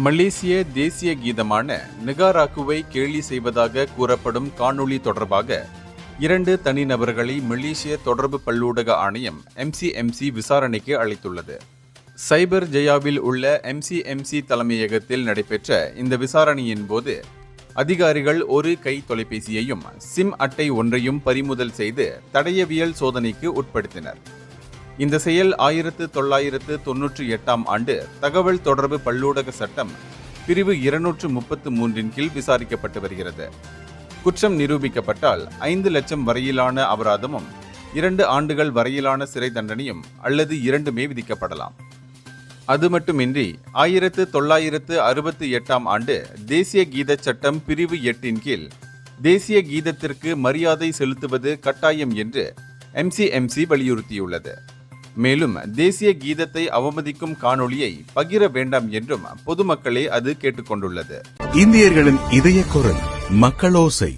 மலேசிய தேசிய கீதமான நிகாராகுவை கேலி செய்வதாக கூறப்படும் காணொளி தொடர்பாக 2 தனிநபர்களை மலேசிய தொடர்பு பல்லூடக ஆணையம் MCMC விசாரணைக்கு அழைத்துள்ளது. சைபர் ஜெயாவில் உள்ள MCMC தலைமையகத்தில் நடைபெற்ற இந்த விசாரணையின் போது அதிகாரிகள் ஒரு கை தொலைபேசியையும் சிம் அட்டை ஒன்றையும் பறிமுதல் செய்து தடயவியல் சோதனைக்கு உட்படுத்தினர். இந்த செயல் 1998ஆம் ஆண்டு தகவல் தொடர்பு பல்லூடக சட்டம் பிரிவு 233 கீழ் விசாரிக்கப்பட்டு வருகிறது. குற்றம் நிரூபிக்கப்பட்டால் 5 லட்சம் வரையிலான அபராதமும் 2 ஆண்டுகள் வரையிலான சிறை தண்டனையும் அல்லது இரண்டுமே விதிக்கப்படலாம். அது மட்டுமின்றி 1968ஆம் ஆண்டு தேசிய கீத சட்டம் பிரிவு 8 கீழ் தேசிய கீதத்திற்கு மரியாதை செலுத்துவது கட்டாயம் என்று MCMC வலியுறுத்தியுள்ளது. மேலும் தேசிய கீதத்தை அவமதிக்கும் காணொளியை பகிர வேண்டாம் என்றும் பொதுமக்களே அது கேட்டுக்கொண்டுள்ளது. இந்தியர்களின் இதய குரல் மக்களோசை.